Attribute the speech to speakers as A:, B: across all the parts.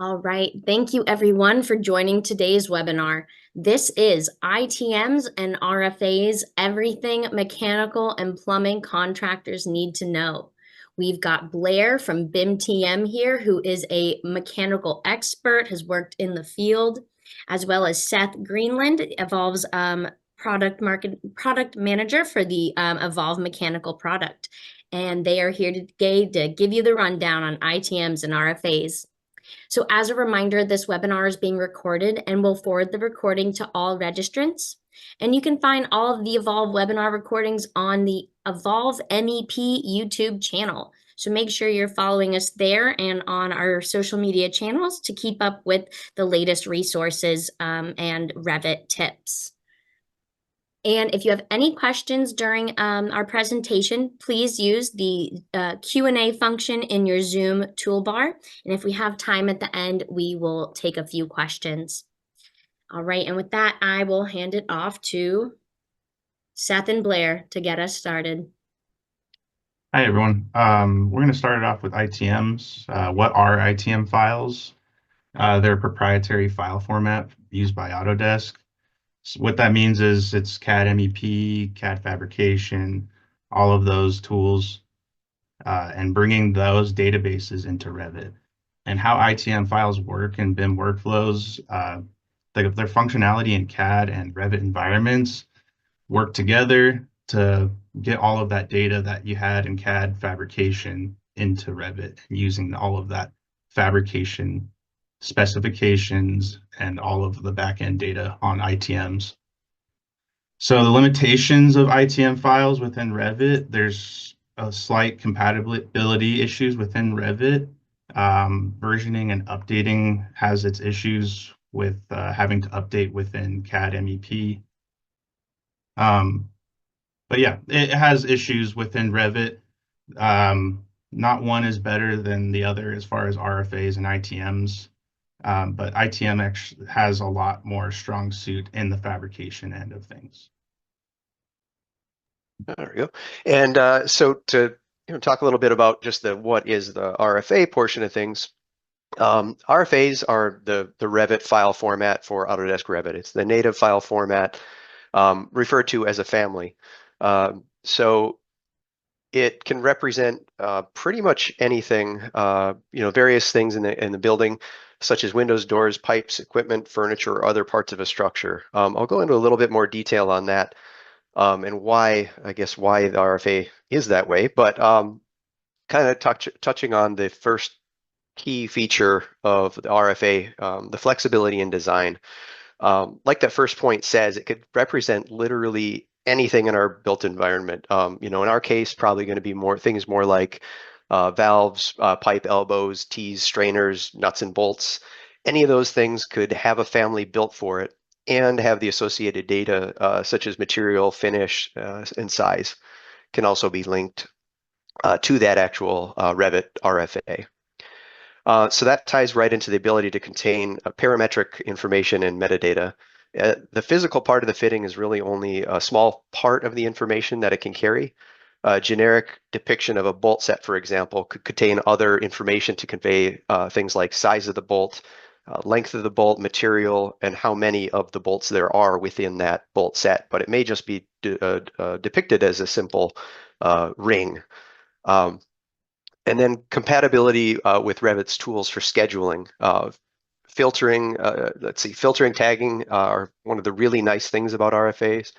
A: All right. Thank you, everyone, for joining today's webinar. This is ITMs and RFAs, everything mechanical and plumbing contractors need to know. We've got Blair from BIM-TM here, who is a mechanical expert, has worked in the field, as well as Seth Greenland, Evolve's product manager for the Evolve mechanical product. And they are here today to give you the rundown on ITMs and RFAs. So as a reminder, this webinar is being recorded and we'll forward the recording to all registrants. And you can find all of the Evolve webinar recordings on the Evolve MEP YouTube channel. So make sure you're following us there and on our social media channels to keep up with the latest resources and Revit tips. And if you have any questions during our presentation, please use the Q&A function in your Zoom toolbar. And if we have time at the end, we will take a few questions. All right, and with that, I will hand it off to Seth and Blair to get us started.
B: Hi, everyone. We're going to start it off with ITMs. What are ITM files? They're a proprietary file format used by Autodesk. So what that means is it's CAD MEP, CAD fabrication, all of those tools, and bringing those databases into Revit. And how ITM files work in BIM workflows, their functionality in CAD and Revit environments work together to get all of that data that you had in CAD fabrication into Revit, and using all of that fabrication specifications and all of the backend data on ITMs. So the limitations of ITM files within Revit, there's a slight compatibility issues within Revit. Versioning and updating has its issues with having to update within CAD MEP. But yeah, it has issues within Revit. Not one is better than the other as far as RFAs and ITMs. But ITM actually has a lot more strong suit in the fabrication end of things.
C: There we go. And so to talk a little bit about just what is the RFA portion of things. RFAs are the Revit file format for Autodesk Revit. It's the native file format referred to as a family. So it can represent pretty much anything, various things in the building, such as windows, doors, pipes, equipment, furniture, or other parts of a structure. I'll go into a little bit more detail on that and why the RFA is that way. But kind of touching on the first key feature of the RFA, the flexibility in design. Like that first point says, it could represent literally anything in our built environment. In our case, probably going to be things more like valves, pipe elbows, tees, strainers, nuts and bolts. Any of those things could have a family built for it and have the associated data such as material, finish, and size can also be linked to that actual Revit RFA. So that ties right into the ability to contain parametric information and metadata. The physical part of the fitting is really only a small part of the information that it can carry. A generic depiction of a bolt set, for example, could contain other information to convey things like size of the bolt, length of the bolt, material, and how many of the bolts there are within that bolt set. But it may just be depicted as a simple ring. And then compatibility with Revit's tools for scheduling. Filtering, filtering, tagging are one of the really nice things about RFAs.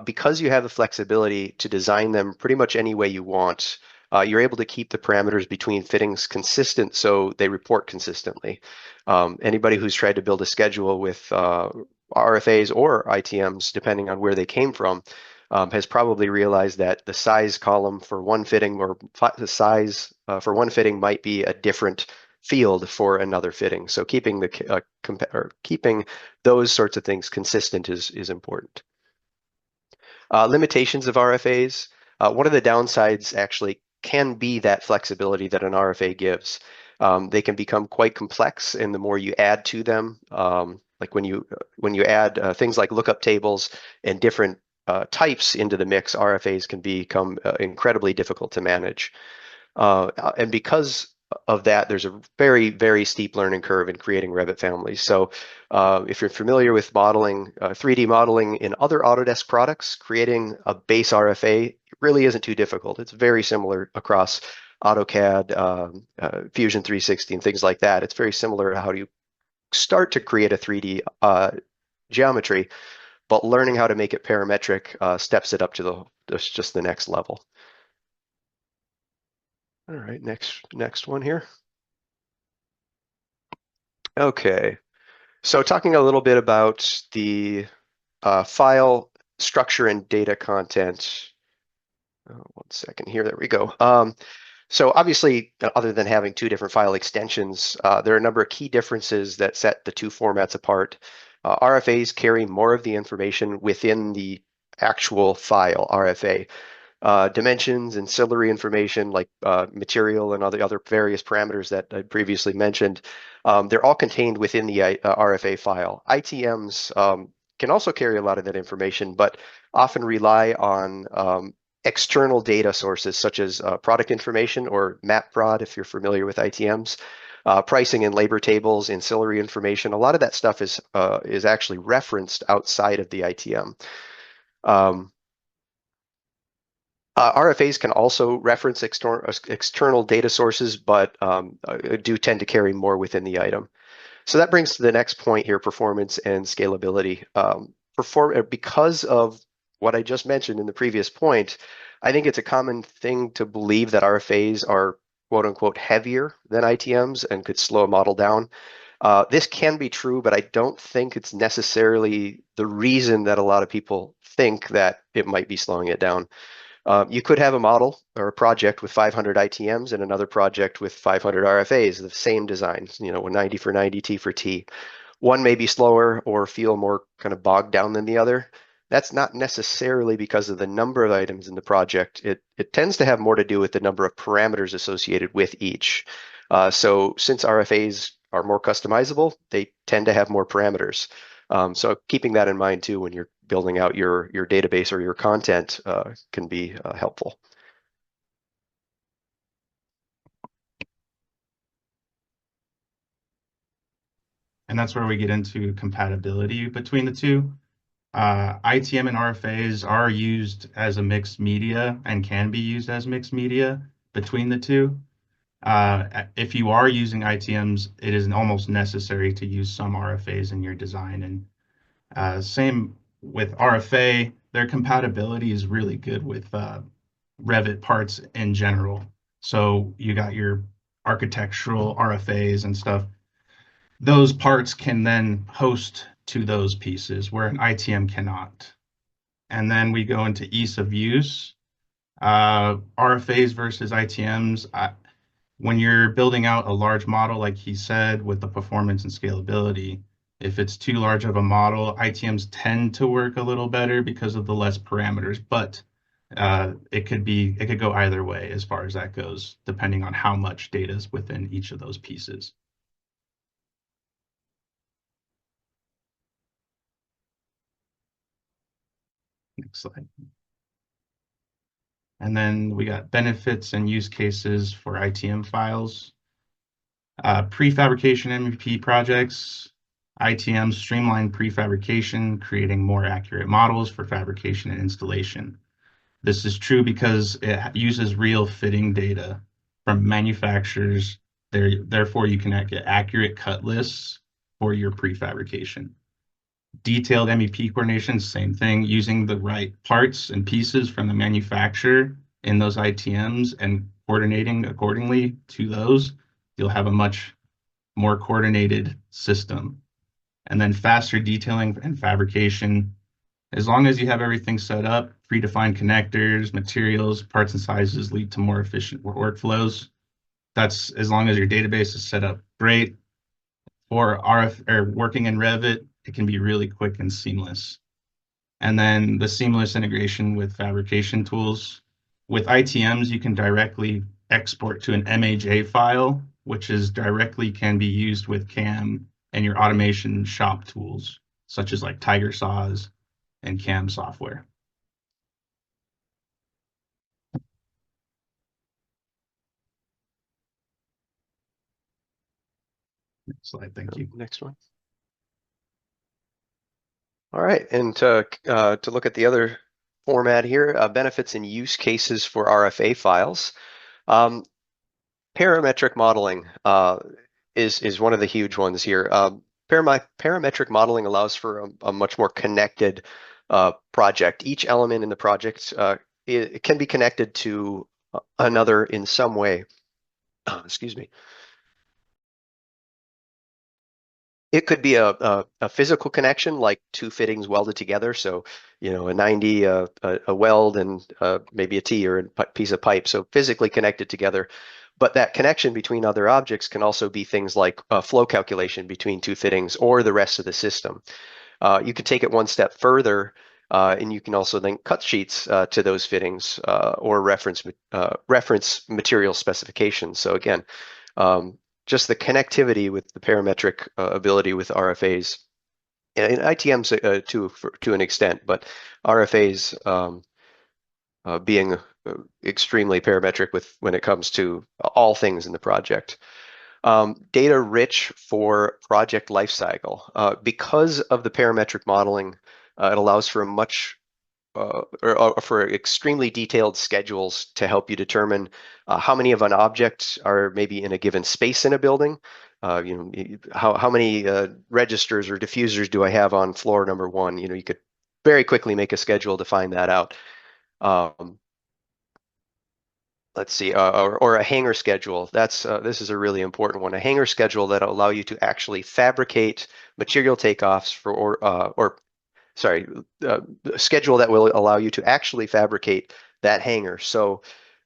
C: Because you have the flexibility to design them pretty much any way you want, you're able to keep the parameters between fittings consistent so they report consistently. Anybody who's tried to build a schedule with RFAs or ITMs, depending on where they came from, has probably realized that the size column for one fitting or the size for one fitting might be a different field for another fitting. So keeping keeping those sorts of things consistent is important. Limitations of RFAs. One of the downsides actually can be that flexibility that an RFA gives. They can become quite complex, and the more you add to them, like when you add things like lookup tables and different types into the mix, RFAs can become incredibly difficult to manage. And because of that, there's a very, very steep learning curve in creating Revit families. So if you're familiar with modeling, 3D modeling in other Autodesk products, creating a base RFA really isn't too difficult. It's very similar across AutoCAD, Fusion 360, and things like that. It's very similar to how you start to create a 3D geometry, but learning how to make it parametric steps it up to just the next level. All right, next one here. Okay, so talking a little bit about the file structure and data content. One second here, there we go. So obviously, other than having two different file extensions, there are a number of key differences that set the two formats apart. RFAs carry more of the information within the actual file, RFA. Dimensions, ancillary information like material and other various parameters that I previously mentioned, they're all contained within the RFA file. ITMs can also carry a lot of that information, but often rely on external data sources such as product information or MapProd, if you're familiar with ITMs, pricing and labor tables, ancillary information. A lot of that stuff is actually referenced outside of the ITM. RFAs can also reference external data sources, but do tend to carry more within the item. So that brings to the next point here, performance and scalability. Because of what I just mentioned in the previous point, I think it's a common thing to believe that RFAs are quote unquote heavier than ITMs and could slow a model down. This can be true, but I don't think it's necessarily the reason that a lot of people think that it might be slowing it down. You could have a model or a project with 500 ITMs and another project with 500 RFAs, the same design, 90 for 90, T for T. One may be slower or feel more kind of bogged down than the other. That's not necessarily because of the number of items in the project. It tends to have more to do with the number of parameters associated with each. So since RFAs are more customizable, they tend to have more parameters. So keeping that in mind too when you're building out your database or your content can be helpful.
B: And that's where we get into compatibility between the two. ITM and RFAs are used as a mixed media and can be used as mixed media between the two. If you are using ITMs, it is almost necessary to use some RFAs in your design. And same with RFA, their compatibility is really good with Revit parts in general. So you got your architectural RFAs and stuff. Those parts can then host to those pieces where an ITM cannot. And then we go into ease of use. RFAs versus ITMs. When you're building out a large model, like he said, with the performance and scalability, if it's too large of a model, ITMs tend to work a little better because of the less parameters, but it could go either way as far as that goes, depending on how much data is within each of those pieces. Next slide. And then we got benefits and use cases for ITM files. Prefabrication MEP projects. ITMs streamline prefabrication, creating more accurate models for fabrication and installation. This is true because it uses real fitting data from manufacturers. Therefore, you can get accurate cut lists for your prefabrication. Detailed MEP coordination, same thing, using the right parts and pieces from the manufacturer in those ITMs and coordinating accordingly to those, you'll have a much more coordinated system. And then faster detailing and fabrication. As long as you have everything set up, predefined connectors, materials, parts and sizes lead to more efficient workflows. That's as long as your database is set up great. For working in Revit, it can be really quick and seamless. And then the seamless integration with fabrication tools. With ITMs, you can directly export to an MAJ file, which is directly can be used with CAM and your automation shop tools, such as like Tiger Saws and CAM software. slide. Thank you.
C: Next one. All right, and to look at the other format here, benefits and use cases for RFA files. Parametric modeling is one of the huge ones here. Parametric modeling allows for a much more connected project. Each element in the project it can be connected to another in some way. Excuse me. It could be a physical connection, like two fittings welded together. So, a 90, a weld, and maybe a T or a piece of pipe. So physically connected together. But that connection between other objects can also be things like flow calculation between two fittings or the rest of the system. You could take it one step further, and you can also then cut sheets to those fittings or reference material specifications. So again, just the connectivity with the parametric ability with RFAs, and ITMs to an extent, but RFAs being extremely parametric when it comes to all things in the project. Data rich for project lifecycle. Because of the parametric modeling, it allows for a much or for extremely detailed schedules to help you determine how many of an object are maybe in a given space in a building. How many registers or diffusers do I have on floor number 1? You could very quickly make a schedule to find that out. Let's see, or a hanger schedule. This is a really important one. A hanger schedule that'll allow you to actually fabricate material takeoffs a schedule that will allow you to actually fabricate that hanger. So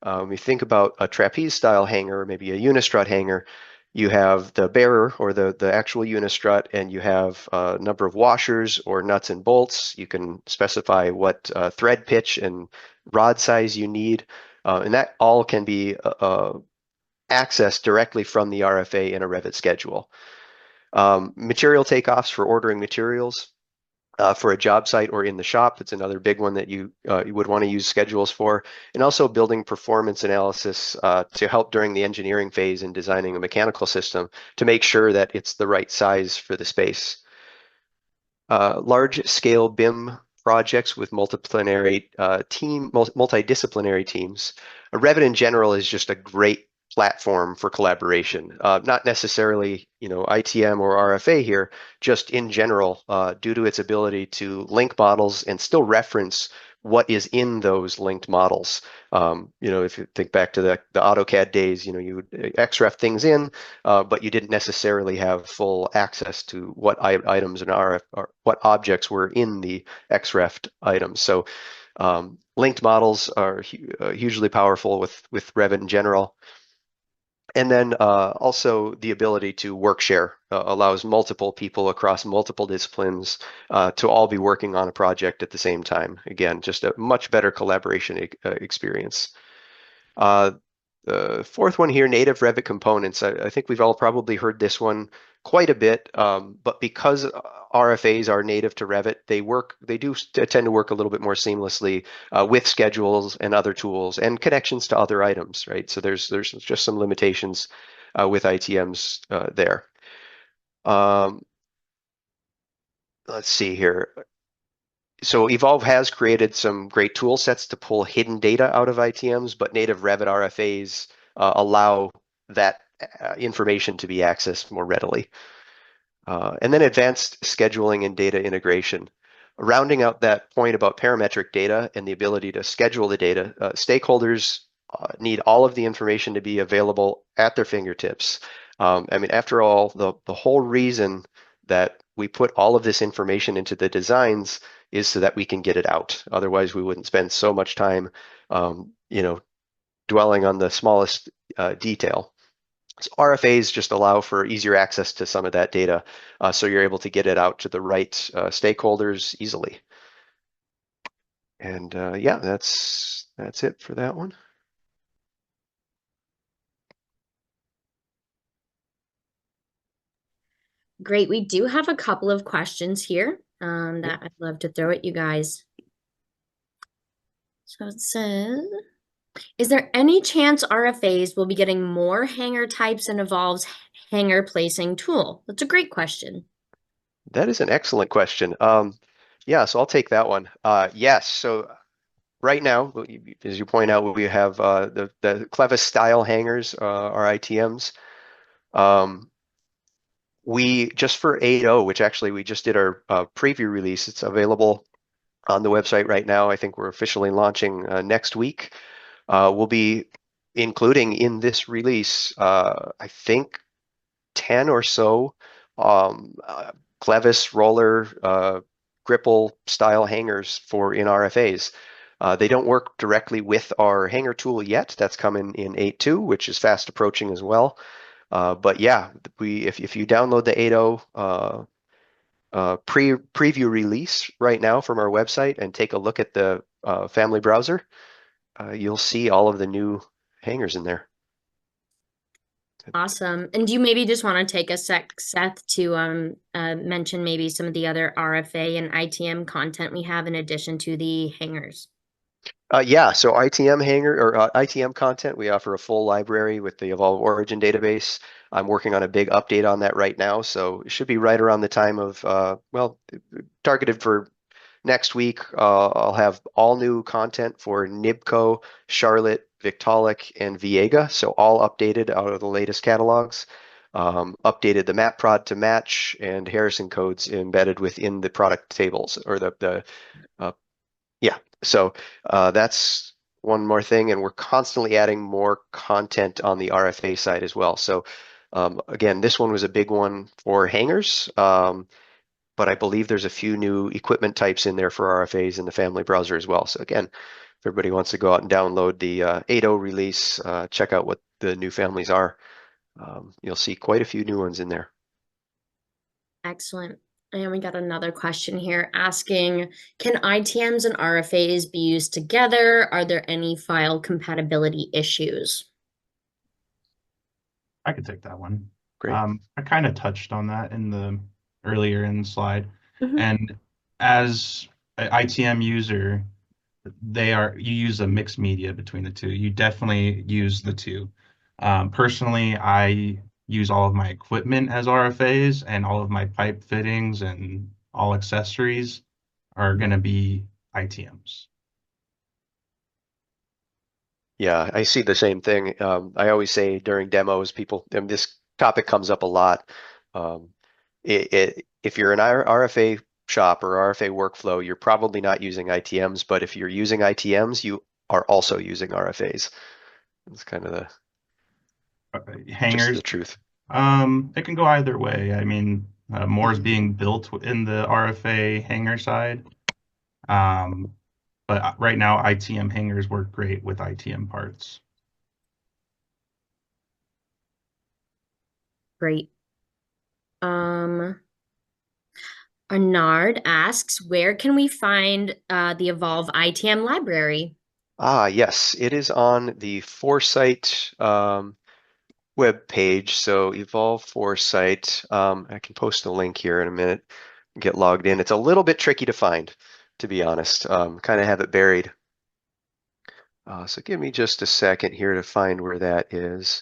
C: you think about a trapeze style hanger, maybe a unistrut hanger. You have the bearer or the actual unistrut, and you have a number of washers or nuts and bolts. You can specify what thread pitch and rod size you need, and that all can be accessed directly from the RFA in a Revit schedule. Material takeoffs for ordering materials. For a job site or in the shop, that's another big one that you would want to use schedules for, and also building performance analysis to help during the engineering phase in designing a mechanical system to make sure that it's the right size for the space. Large-scale BIM projects with multidisciplinary teams. Revit in general is just a great platform for collaboration. Not necessarily, ITM or RFA here, just in general, due to its ability to link models and still reference what is in those linked models. If you think back to the AutoCAD days, you would XREF things in, but you didn't necessarily have full access to what items and or what objects were in the XREF items. So linked models are hugely powerful with Revit in general. And then also the ability to work share allows multiple people across multiple disciplines to all be working on a project at the same time. Again, just a much better collaboration experience. The fourth one here, native Revit components. I think we've all probably heard this one quite a bit, but because RFAs are native to Revit, they do tend to work a little bit more seamlessly with schedules and other tools and connections to other items, right? So there's just some limitations with ITMs there. Let's see here. So Evolve has created some great tool sets to pull hidden data out of ITMs, but native Revit RFAs allow that information to be accessed more readily. And then advanced scheduling and data integration. Rounding out that point about parametric data and the ability to schedule the data, stakeholders need all of the information to be available at their fingertips. After all, the whole reason that we put all of this information into the designs is so that we can get it out. Otherwise, we wouldn't spend so much time, dwelling on the smallest detail. So RFAs just allow for easier access to some of that data, so you're able to get it out to the right stakeholders easily. And yeah, that's it for that one.
A: Great. We do have a couple of questions here that I'd love to throw at you guys. So it says, Is there any chance RFAs will be getting more hanger types and Evolve's hanger placing tool? That's a great question.
C: That is an excellent question. Yeah, so I'll take that one. Yes, so right now, as you point out, we have the Clevis style hangers, our ITMs. We just for 8.0, which actually we just did our preview release. It's available on the website right now. I think we're officially launching next week. We'll be including in this release, I think 10 or so Clevis roller gripple style hangers for in RFAs. They don't work directly with our hanger tool yet. That's coming in 8.2, which is fast approaching as well. But yeah, if you download the 8.0 preview release right now from our website and take a look at the family browser, you'll see all of the new hangers in there.
A: Awesome. And do you maybe just want to take a sec, Seth, to mention maybe some of the other RFA and ITM content we have in addition to the hangers?
C: Yeah, so ITM hanger or ITM content, we offer a full library with the Evolve Origin database. I'm working on a big update on that right now, so it should be right around the time of, well, targeted for next week. I'll have all new content for Nibco, Charlotte, Victaulic, and Viega, so all updated out of the latest catalogs. Updated the map prod to match and Harrison codes embedded within the product tables or yeah. So that's one more thing, and we're constantly adding more content on the RFA side as well. So again, this one was a big one for hangers, but I believe there's a few new equipment types in there for RFAs in the family browser as well. So again, if everybody wants to go out and download the 8.0 release, check out what the new families are. You'll see quite a few new ones in there.
A: Excellent. And we got another question here asking, can ITMs and RFAs be used together? Are there any file compatibility issues?
B: I could take that one.
C: Great.
B: I kind of touched on that in the earlier in the slide.
A: Mhm.
B: And as an ITM user, you use a mixed media between the two. You definitely use the two. Personally, I use all of my equipment as RFAs, and all of my pipe fittings and all accessories are going to be ITMs.
C: Yeah, I see the same thing. I always say during demos, and this topic comes up a lot. If you're an RFA shop or RFA workflow, you're probably not using ITMs, but if you're using ITMs, you are also using RFAs. It's kind of just
B: Hangers,
C: the truth.
B: it can go either way. I mean, more is being built in the RFA hanger side. But right now, ITM hangers work great with ITM parts.
A: Great. Arnard asks, where can we find the Evolve ITM library?
C: Yes, it is on the Foresight web page. So Evolve Foresight. I can post a link here in a minute and get logged in. It's a little bit tricky to find, to be honest. Kind of have it buried. So give me just a second here to find where that is.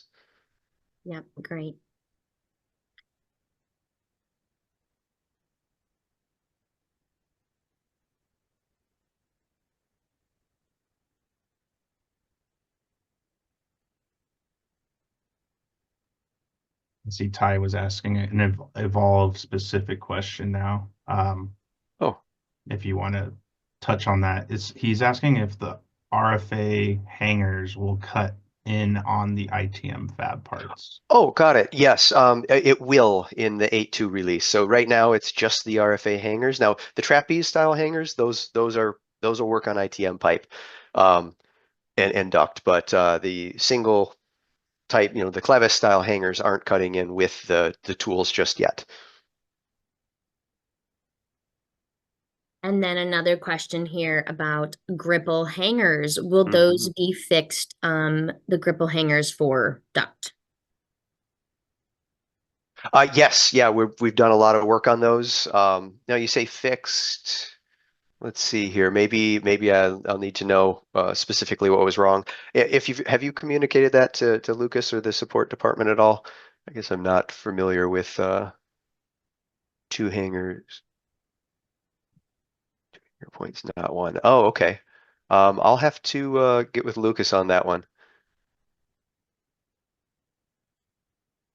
A: Yep, great.
B: I see Ty was asking an Evolve specific question now.
C: Oh,
B: If you want to touch on that, he's asking if the RFA hangers will cut in on the ITM fab parts.
C: oh, got it. Yes, it will in the 8.2 release. So right now it's just the RFA hangers. Now the trapeze style hangers, those will work on ITM pipe and duct, but the single type, the Clevis style hangers aren't cutting in with the tools just yet.
A: And then another question here about gripple hangers. Will those be fixed, the gripple hangers for duct?
C: Yes, yeah, we've done a lot of work on those. Now you say fixed. let's see here. Maybe I'll need to know specifically what was wrong. Have you communicated that to Lucas or the support department at all? I guess I'm not familiar with two hangers. Your point's not one. Oh, okay. I'll have to get with Lucas on that one.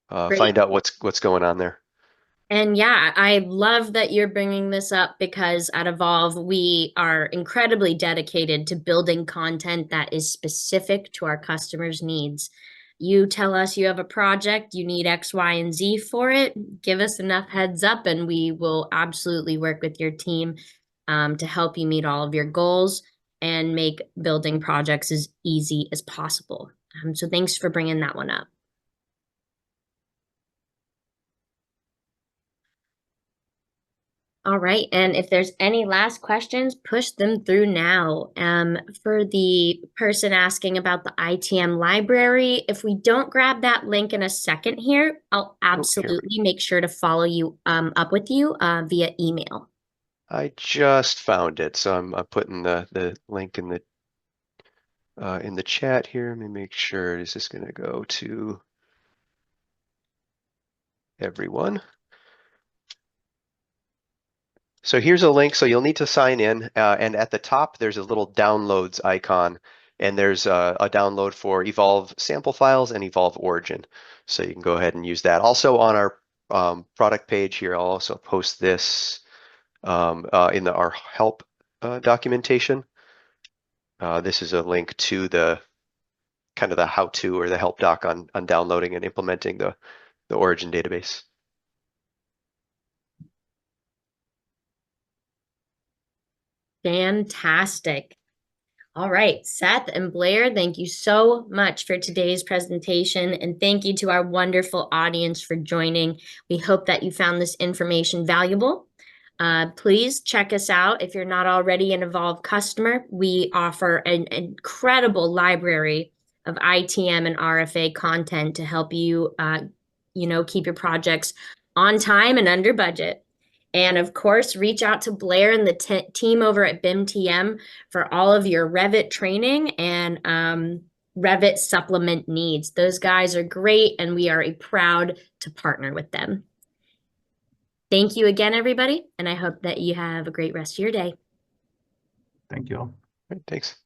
A: Great.
C: Find out what's going on there.
A: And yeah, I love that you're bringing this up because at Evolve, we are incredibly dedicated to building content that is specific to our customers' needs. You tell us you have a project, you need X, Y, and Z for it, give us enough heads up, and we will absolutely work with your team to help you meet all of your goals and make building projects as easy as possible. So thanks for bringing that one up. All right, and if there's any last questions, push them through now. For the person asking about the ITM library, if we don't grab that link in a second here, I'll absolutely make sure to follow you up with you via email.
C: I just found it, so I'm putting the link in the chat here. Let me make sure. Is this going to go to everyone? So here's a link. So you'll need to sign in, and at the top there's a little downloads icon, and there's a download for Evolve sample files and Evolve origin. So you can go ahead and use that. Also on our product page here, I'll also post this in our help documentation. This is a link to the kind of the how-to or the help doc on downloading and implementing the origin database.
A: Fantastic. All right, Seth and Blair, thank you so much for today's presentation, and thank you to our wonderful audience for joining. We hope that you found this information valuable. Please check us out if you're not already an Evolve customer. We offer an incredible library of ITM and RFA content to help you, keep your projects on time and under budget. And of course, reach out to Blair and the team over at BIMTM for all of your Revit training and Revit supplement needs. Those guys are great, and we are proud to partner with them. Thank you again, everybody, and I hope that you have a great rest of your day.
B: Thank you all.
C: Thanks.